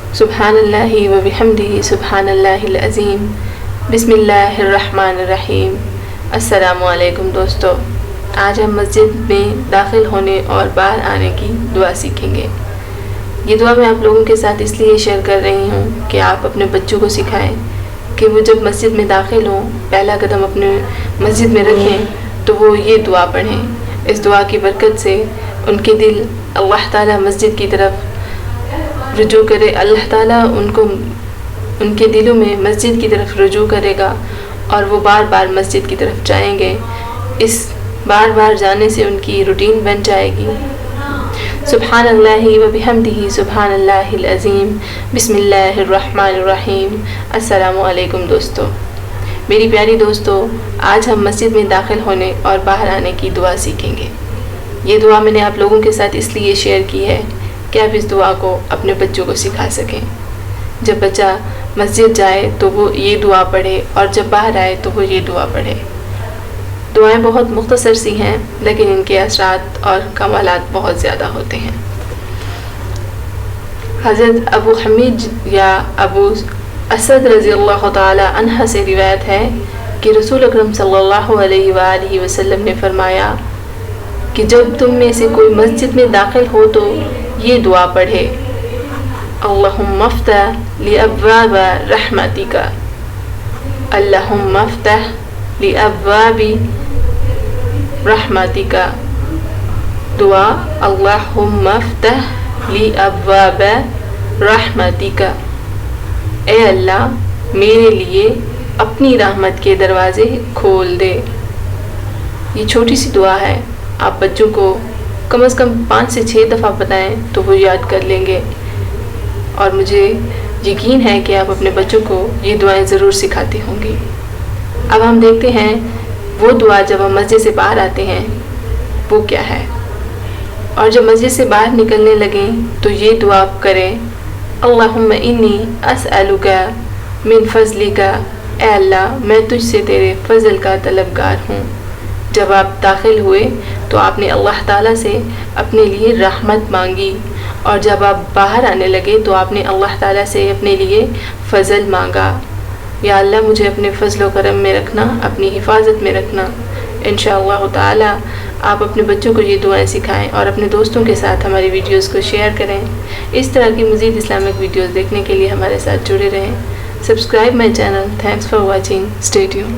सुब्हानल्लाहि व बिहम्दिही सुब्हानल्लाहिल अज़ीम। बिस्मिल्लाहिर्रहमानिर्रहीम। अस्सलामु अलैकुम दोस्तों, आज हम मस्जिद में दाखिल होने और बाहर आने की दुआ सीखेंगे। ये दुआ मैं आप लोगों के साथ इसलिए शेयर कर रही हूँ कि आप अपने बच्चों को सिखाएं कि वो जब मस्जिद में दाखिल हों, पहला कदम अपने मस्जिद में रखें तो वो ये दुआ पढ़ें। इस दुआ की बरकत से उनके दिल अल्लाह ताला मस्जिद की तरफ रुजू करे, अल्लाह ताला उनको उनके दिलों में मस्जिद की तरफ रुजू करेगा और वो बार बार मस्जिद की तरफ जाएंगे। इस बार बार जाने से उनकी रूटीन बन जाएगी। सुब्हानल्लाहि व बिहम्दिही सुब्हानल्लाहिल अज़ीम। बिस्मिल्लाहिर्रहमानिर्रहीम। अस्सलामु अलैकुम दोस्तों, मेरी प्यारी दोस्तों, आज हम मस्जिद में दाखिल होने और बाहर आने की दुआ सीखेंगे। ये दुआ मैंने आप लोगों के साथ इसलिए शेयर की है कि आप इस दुआ को अपने बच्चों को सिखा सकें। जब बच्चा मस्जिद जाए तो वो ये दुआ पढ़े और जब बाहर आए तो वो ये दुआ पढ़े। दुआएं बहुत मुख्तसर सी हैं, लेकिन इनके असरात और कमालात बहुत ज़्यादा होते हैं। हज़रत अबू हमीद या अबू असद रज़ी अल्लाह ताला अन्हा से रिवायत है कि रसूल अकरम सल्लल्लाहु अलैहि वसल्लम ने फरमाया कि जब तुम में से कोई मस्जिद में दाखिल हो तो ये दुआ पढ़े, अल्लाहुम्मा अफ्तह लि अब्वाब रहमतिका, अल्लाहुम्मा अफ्तह लि अब्वाबि रहमतिका। दुआ अल्लाहुम्मा अफ्तह लि अब्वाब रहमतिका, ए अल्लाह मेरे लिए अपनी रहमत के दरवाज़े खोल दे। ये छोटी सी दुआ है, आप बच्चों को कम से कम 5 से 6 दफ़ा बताएं तो वो याद कर लेंगे और मुझे यकीन है कि आप अपने बच्चों को ये दुआएं ज़रूर सिखाती होंगी। अब हम देखते हैं वो दुआ जब हम मस्जिद से बाहर आते हैं वो क्या है। और जब मस्जिद से बाहर निकलने लगें तो ये दुआ आप करें, अल्लाहुम्मा इन्नी अस्अलुका मिन फ़ज़लिका, ए अल्लाह मैं तुझसे तेरे फ़ज़ल का तलबगार हूँ। जब आप दाखिल हुए तो आपने अल्लाह ताला से अपने लिए रहमत मांगी और जब आप बाहर आने लगे तो आपने अल्लाह ताला से अपने लिए फ़ज़ल मांगा। या अल्लाह मुझे अपने फ़ज़ल व करम में रखना, अपनी हिफाजत में रखना। इंशाअल्लाह ताला आप अपने बच्चों को ये दुआएं सिखाएं और अपने दोस्तों के साथ हमारी वीडियोस को शेयर करें। इस तरह की मज़ीद इस्लामिक वीडियोस देखने के लिए हमारे साथ जुड़े रहें। Subscribe my channel. Thanks for watching. Stay tuned.